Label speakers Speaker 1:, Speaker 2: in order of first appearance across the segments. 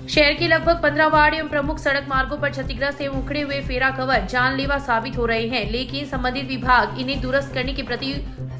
Speaker 1: शहर के लगभग 15 वार्ड एवं प्रमुख सड़क मार्गों पर क्षतिग्रस्त एवं उखड़े हुए फेरा कवर जानलेवा साबित हो रहे हैं, लेकिन संबंधित विभाग इन्हें दुरुस्त करने के प्रति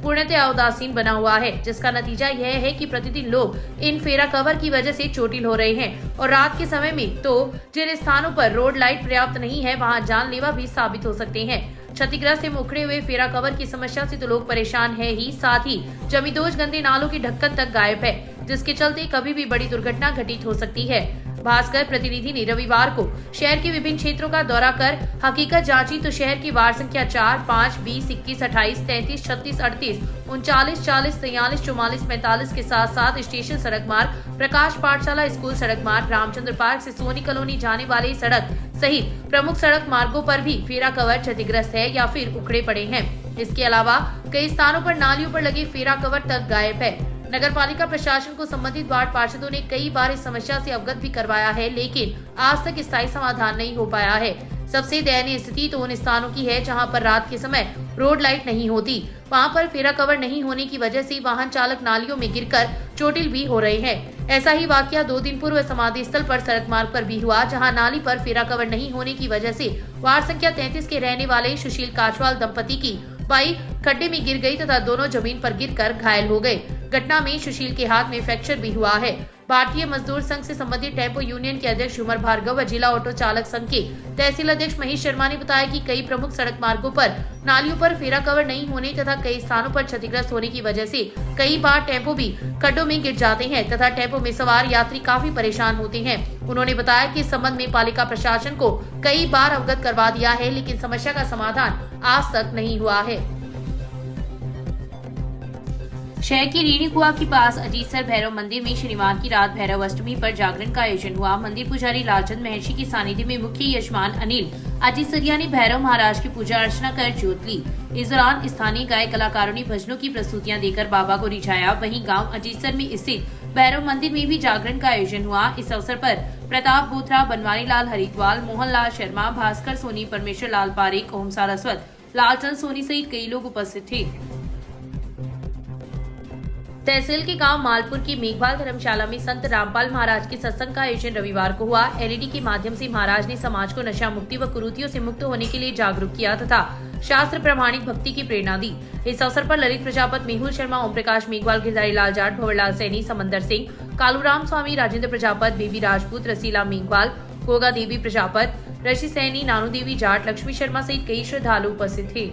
Speaker 1: पूर्णतः उदासीन बना हुआ है, जिसका नतीजा यह है कि प्रतिदिन लोग इन फेरा कवर की वजह से चोटिल हो रहे हैं और रात के समय में तो जिन स्थानों पर रोड लाइट पर्याप्त नहीं है वहां जानलेवा भी साबित हो सकते हैं। क्षतिग्रस्त एवं उखड़े हुए फेरा कवर की समस्या से तो लोग परेशान है ही, साथ ही जमींदोज गंदे नालों के ढक्कन तक गायब है, जिसके चलते कभी भी बड़ी दुर्घटना घटित हो सकती है। भास्कर प्रतिनिधि ने रविवार को शहर के विभिन्न क्षेत्रों का दौरा कर हकीकत जांची तो शहर की वार्ड संख्या 4, 5, 20, 21, 28, 33, 36, 38, 39, 40, 43, 44, 45 के साथ साथ स्टेशन सड़क मार्ग, प्रकाश पाठशाला स्कूल सड़क मार्ग, रामचंद्र पार्क से सोनी कॉलोनी जाने वाली सड़क सहित प्रमुख सड़क मार्गों पर भी फेरा कवर क्षतिग्रस्त है या फिर उखड़े पड़े हैं। इसके अलावा कई स्थानों पर नालियों पर लगे फेरा कवर तक गायब है। नगर पालिका प्रशासन को संबंधित वार्ड पार्षदों ने कई बार इस समस्या से अवगत भी करवाया है, लेकिन आज तक स्थायी समाधान नहीं हो पाया है। सबसे दयनीय स्थिति तो उन स्थानों की है जहां पर रात के समय रोड लाइट नहीं होती, वहां पर फेरा कवर नहीं होने की वजह से वाहन चालक नालियों में गिरकर चोटिल भी हो रहे हैं। ऐसा ही वाकया 2 दिन पूर्व समाधि स्थल पर सड़क मार्ग पर भी हुआ, जहां नाली पर फेरा कवर नहीं होने की वजह से वार्ड संख्या 33 के रहने वाले सुशील काछवाल दंपति की बाइक खड्डे में गिर गई तथा दोनों जमीन पर गिरकर घायल हो गए। घटना में सुशील के हाथ में फ्रैक्चर भी हुआ है। भारतीय मजदूर संघ से संबंधित टेम्पो यूनियन के अध्यक्ष उमर भार्गव व जिला ऑटो चालक संघ के तहसील अध्यक्ष महेश शर्मा ने बताया कि कई प्रमुख सड़क मार्गों पर नालियों पर फेरा कवर नहीं होने तथा कई स्थानों पर क्षतिग्रस्त होने की वजह से कई बार टेम्पो भी खड्डों में गिर जाते हैं तथा टेम्पो में सवार यात्री काफी परेशान होते हैं। उन्होंने बताया कि इस संबंध में पालिका प्रशासन को कई बार अवगत करवा दिया है, लेकिन समस्या का समाधान आज तक नहीं हुआ है। शहर की रीणी कुआ के पास अजीतसर भैरव मंदिर में शनिवार की रात भैरव अष्टमी पर जागरण का आयोजन हुआ। मंदिर पुजारी लालचंद महर्षि की सानिध्य में मुख्य यजमान अनिल अजीतसरिया ने भैरव महाराज की पूजा अर्चना कर ज्योत ली। इस दौरान स्थानीय गाय कलाकारों ने भजनों की प्रस्तुतियां देकर बाबा को रिझाया। वहीं गांव अजीतसर में स्थित भैरव मंदिर में भी जागरण का आयोजन हुआ। इस अवसर पर प्रताप बोथरा, बनवारी लाल हरिद्वाल, मोहन लाल शर्मा, भास्कर सोनी, परमेश्वर लाल पारेख, ओम सारस्वत, लालचंद सोनी सहित कई लोग उपस्थित थे। तहसील के गांव मालपुर की मेघवाल धर्मशाला में संत रामपाल महाराज के सत्संग का आयोजन रविवार को हुआ। एलईडी के माध्यम से महाराज ने समाज को नशा मुक्ति व कुरीतियों से मुक्त होने के लिए जागरूक किया तथा शास्त्र प्रमाणिक भक्ति की प्रेरणा दी। इस अवसर पर ललित प्रजापत, मेहुल शर्मा, ओम प्रकाश मेघवाल, गिरधारी लाल जाट, भंवरलाल सैनी, समंदर सिंह, कालूराम स्वामी, राजेंद्र प्रजापत, बेबी राजपूत, रसीला मेघवाल, गोगा देवी प्रजापत, ऋषि सैनी, नानू देवी जाट, लक्ष्मी शर्मा सहित कई श्रद्धालु उपस्थित थे।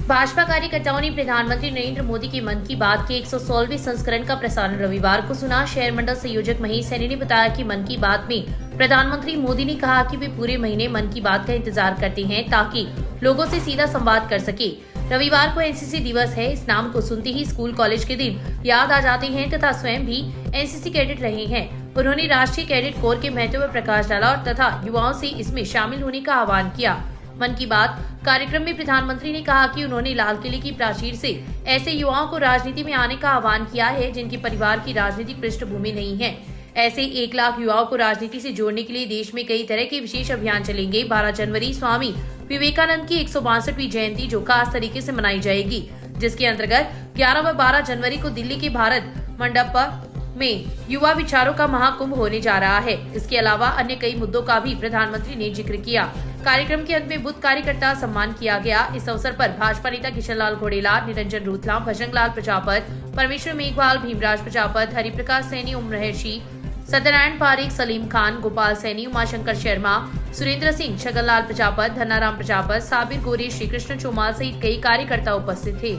Speaker 1: भाजपा कार्यकर्ताओं ने प्रधानमंत्री नरेंद्र मोदी के मन की बात के 116वें संस्करण का प्रसारण रविवार को सुना। शहर मंडल संयोजक महेश सैनी ने बताया कि मन की बात में प्रधानमंत्री मोदी ने कहा कि वे पूरे महीने मन की बात का इंतजार करते हैं ताकि लोगों से सीधा संवाद कर सके। रविवार को एनसीसी दिवस है। इस नाम को सुनते ही स्कूल कॉलेज के दिन याद आ जाते हैं तथा स्वयं भी एनसीसी कैडेट रहे हैं। उन्होंने राष्ट्रीय कैडेट कोर के महत्व पर प्रकाश डाला और तथा युवाओं से इसमें शामिल होने का आह्वान किया। मन की बात कार्यक्रम में प्रधानमंत्री ने कहा कि उन्होंने लाल किले की प्राचीर से ऐसे युवाओं को राजनीति में आने का आह्वान किया है जिनके परिवार की राजनीतिक पृष्ठभूमि नहीं है। ऐसे 1 लाख युवाओं को राजनीति से जोड़ने के लिए देश में कई तरह के विशेष अभियान चलेंगे। 12 जनवरी स्वामी विवेकानंद की 162वीं जयंती जो खास तरीके से मनाई जाएगी, जिसके अंतर्गत 11 व 12 जनवरी को दिल्ली के भारत मंडप में युवा विचारों का महाकुंभ होने जा रहा है। इसके अलावा अन्य कई मुद्दों का भी प्रधानमंत्री ने जिक्र किया। कार्यक्रम के अंत में बुद्ध कार्यकर्ता सम्मान किया गया। इस अवसर पर भाजपा नेता किशन लाल घोड़ेला, निरंजन रूथलाम, भजंग लाल प्रजापत, परमेश्वर मेघवाल, भीमराज प्रजापत, हरिप्रकाश सैनी, ओम महर्षि, सत्यनारायण पारेख, सलीम खान, गोपाल सैनी, उमाशंकर शर्मा, सुरेंद्र सिंह, छगन लाल प्रजापत, धन्नाराम प्रजापत, साबिर गोरे, श्री कृष्ण चौमाल सहित कई कार्यकर्ता उपस्थित थे।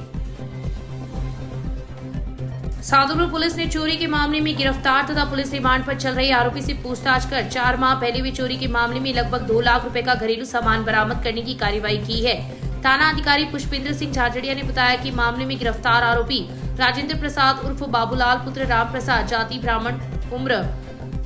Speaker 1: साधुपुर पुलिस ने चोरी के मामले में गिरफ्तार तथा पुलिस रिमांड पर चल रहे आरोपी से पूछताछ कर 4 माह पहले हुई चोरी के मामले में लगभग 2 लाख रुपए का घरेलू सामान बरामद करने की कार्रवाई की है। थाना अधिकारी पुष्पेंद्र सिंह झाझड़िया ने बताया कि मामले में गिरफ्तार आरोपी राजेंद्र प्रसाद उर्फ बाबूलाल पुत्र राम प्रसाद, जाति ब्राह्मण, उम्र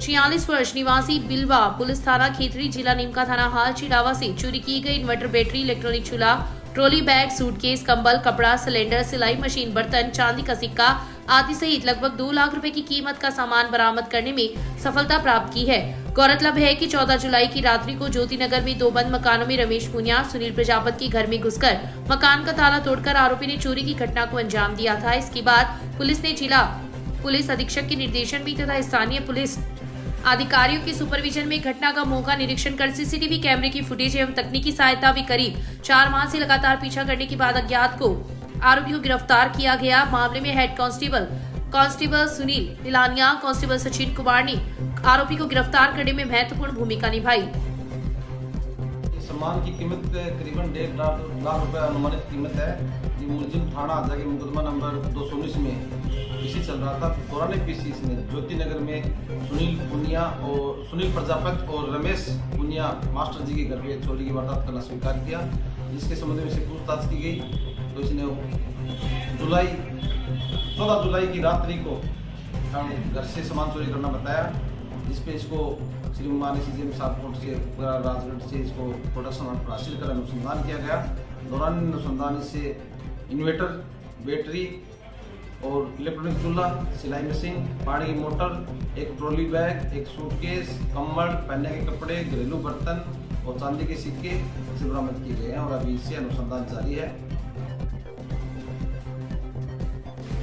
Speaker 1: 46 वर्ष, निवासी बिलवा, पुलिस थाना खेतड़ी, जिला नीमका थाना हाल चिड़ावा से चोरी की गई इन्वर्टर बैटरी, इलेक्ट्रॉनिक चूल्हा, ट्रॉली बैग, सूटकेस, कंबल, कपड़ा, सिलेंडर, सिलाई मशीन, बर्तन, चांदी का सिक्का आदि सहित लगभग 2 लाख रुपए की कीमत का सामान बरामद करने में सफलता प्राप्त की है। गौरतलब है कि 14 जुलाई की रात्रि को ज्योति नगर में 2 बंद मकानों में रमेश पुनिया, सुनील प्रजापत के घर में घुसकर मकान का ताला तोड़कर आरोपी ने चोरी की घटना को अंजाम दिया था। इसके बाद पुलिस ने जिला पुलिस अधीक्षक के निर्देशन में तथा स्थानीय पुलिस अधिकारियों के सुपरविजन में घटना का मौका निरीक्षण कर सीसीटीवी कैमरे की फुटेज एवं तकनीकी सहायता भी करीब 4 माह से लगातार पीछा करने के बाद अज्ञात को आरोपी को गिरफ्तार किया गया। मामले में head constable Sunil Nilania, constable Sachin Kumar ने आरोपी को गिरफ्तार करने में महत्वपूर्ण भूमिका निभाई।
Speaker 2: सामान की कीमत करीबन 1.5 लाख रुपए अनुमानित कीमत है। ये मुलजिम थाना आजागी मुकदमा नंबर 219 में पीसी चल रहा था। दौरान पीसी में ज्योति नगर में सुनील प्रजापत और रमेश पुनिया मास्टर जी के घर पे चोरी की वारदात करना स्वीकार किया, जिसके संबंध में से पूछताछ की गई तो इसने 14 जुलाई की रात्रि को घर से सामान चोरी करना बताया, जिस पे इसको श्री मानी सीजीएम साहब कोर्ट से राजगढ़ से इसको प्रोडक्शन ऑर्डर हासिल कर अनुसंधान किया गया। दौरान अनुसंधान से इन्वर्टर, बैटरी और इलेक्ट्रॉनिक चूल्हा, सिलाई मशीन, पानी की मोटर, एक ट्रॉली बैग, एक सूटकेस, कम्बल, पहनने के कपड़े, घरेलू बर्तन और चांदी के सिक्के से बरामद किए गए हैं और अभी इससे अनुसंधान जारी है।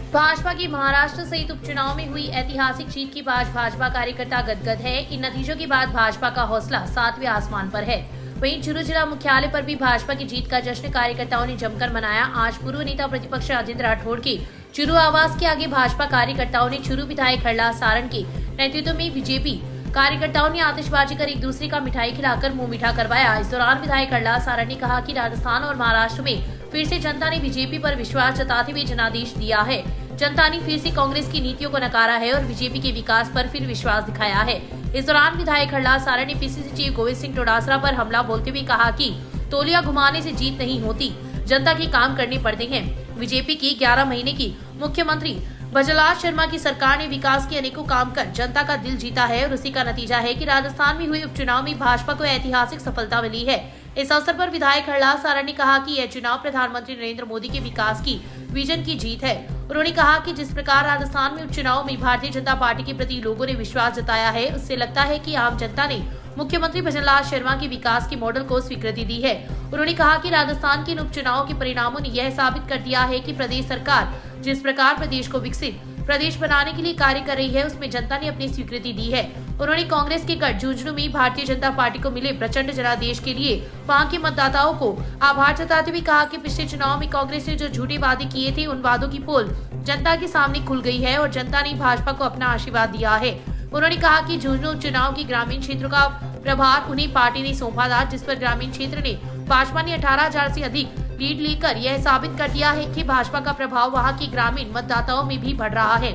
Speaker 1: भाजपा की महाराष्ट्र सहित उपचुनाव में हुई ऐतिहासिक जीत की बाद भाजपा कार्यकर्ता गदगद है। इन नतीजों के बाद भाजपा का हौसला 7वें आसमान पर है। वहीं चूरू जिला मुख्यालय पर भी भाजपा की जीत का जश्न कार्यकर्ताओं ने जमकर मनाया। आज पूर्व नेता प्रतिपक्ष राजेंद्र राठौड़ की चूरू आवास के आगे भाजपा कार्यकर्ताओं ने चूरू विधायक हरलाल सारण के नेतृत्व में बीजेपी कार्यकर्ताओं ने आतिशबाजी कर एक दूसरे का मिठाई खिलाकर मुंह मीठा करवाया। इस दौरान विधायक हरलाल सारण ने कहा कि राजस्थान और महाराष्ट्र में फिर से जनता ने बीजेपी पर विश्वास जताते हुए जनादेश दिया है। जनता ने फिर से कांग्रेस की नीतियों को नकारा है और बीजेपी के विकास पर फिर विश्वास दिखाया है। इस दौरान विधायक हरलाल सारण ने पीसीसी चीफ गोविंद सिंह डोटासरा पर हमला बोलते हुए कहा कि तौलिया घुमाने से जीत नहीं होती, जनता के काम करने पड़ते हैं। बीजेपी की 11 महीने की मुख्यमंत्री भजनलाल शर्मा की सरकार ने विकास के अनेकों काम कर जनता का दिल जीता है और उसी का नतीजा है कि राजस्थान में हुए उपचुनाव में भाजपा को ऐतिहासिक सफलता मिली है। इस अवसर पर विधायक हरलाल सारण ने कहा कि यह चुनाव प्रधानमंत्री नरेंद्र मोदी के विकास की विजन की जीत है। उन्होंने कहा कि जिस प्रकार राजस्थान में उपचुनाव में भारतीय जनता पार्टी के प्रति लोगों ने विश्वास जताया है, उससे लगता है कि आम जनता ने मुख्यमंत्री भजनलाल शर्मा के विकास के मॉडल को स्वीकृति दी है। उन्होंने कहा कि राजस्थान के इन उपचुनावों के परिणामों ने यह साबित कर दिया है कि प्रदेश सरकार जिस प्रकार प्रदेश को विकसित प्रदेश बनाने के लिए कार्य कर रही है, उसमें जनता ने अपनी स्वीकृति दी है। उन्होंने कांग्रेस के गठ झुंझुनू में भारतीय जनता पार्टी को मिले प्रचंड जनादेश के लिए वहां के मतदाताओं को आभार जताते हुए कहा कि पिछले चुनाव में कांग्रेस ने जो झूठे वादे किए थे, उन वादों की पोल जनता के सामने खुल गई है और जनता ने भाजपा को अपना आशीर्वाद दिया है। उन्होंने कहा कि झुंझुनू चुनाव की ग्रामीण क्षेत्रों का प्रभार उन्हें पार्टी ने सौंपा था, जिस पर ग्रामीण क्षेत्र ने भाजपा ने 18,000 से अधिक लीड लेकर यह साबित कर दिया है कि भाजपा का प्रभाव वहां के ग्रामीण मतदाताओं में भी बढ़ रहा है।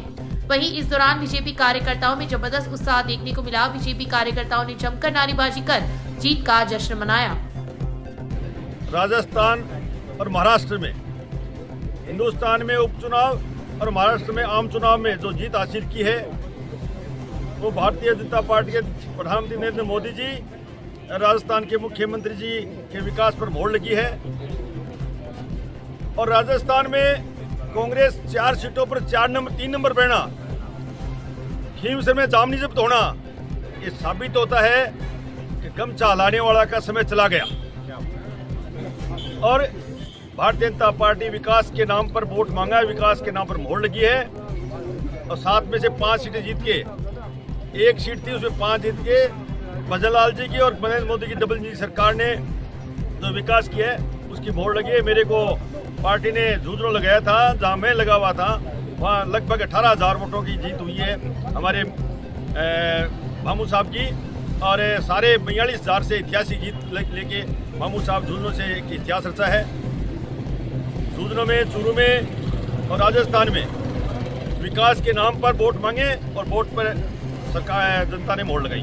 Speaker 1: वहीं इस दौरान बीजेपी कार्यकर्ताओं में जबरदस्त उत्साह देखने को मिला। बीजेपी कार्यकर्ताओं ने जमकर नारेबाजी कर जीत का जश्न मनाया।
Speaker 3: राजस्थान और महाराष्ट्र में, हिंदुस्तान में उपचुनाव और महाराष्ट्र में आम चुनाव में जो जीत हासिल की है, वो भारतीय जनता पार्टी के प्रधानमंत्री नरेंद्र मोदी जी, राजस्थान के मुख्यमंत्री जी के विकास पर मोहर लगी है। और राजस्थान में कांग्रेस 4 सीटों पर 3 नंबर बैठना, खींवसर में जामनी जब्त होना, ये साबित होता है कि गमछा हलाने वाला का समय चला गया। और भारतीय जनता पार्टी विकास के नाम पर वोट मांगा है, विकास के नाम पर मोहर लगी है। और 7 में से 5 सीटें जीत के, 1 सीट थी उसमें 5 जीत के भजनलाल जी की और नरेंद्र मोदी की डबल इंजन सरकार ने जो विकास किया है उसकी मोहर लगी है। मेरे को पार्टी ने झुंझुनू लगाया था, जहाँ मैं लगा हुआ था, वहाँ लगभग 18,000 वोटों की जीत हुई है हमारे मामू साहब की। और सारे 42,000 से ऐतिहासिक जीत लेके मामू साहब झुंझुनू से एक इतिहास रचा है। झुंझुनू में, चूरू में और राजस्थान में विकास के नाम पर वोट मांगे और वोट पर सरकार जनता ने मोहर लगाई।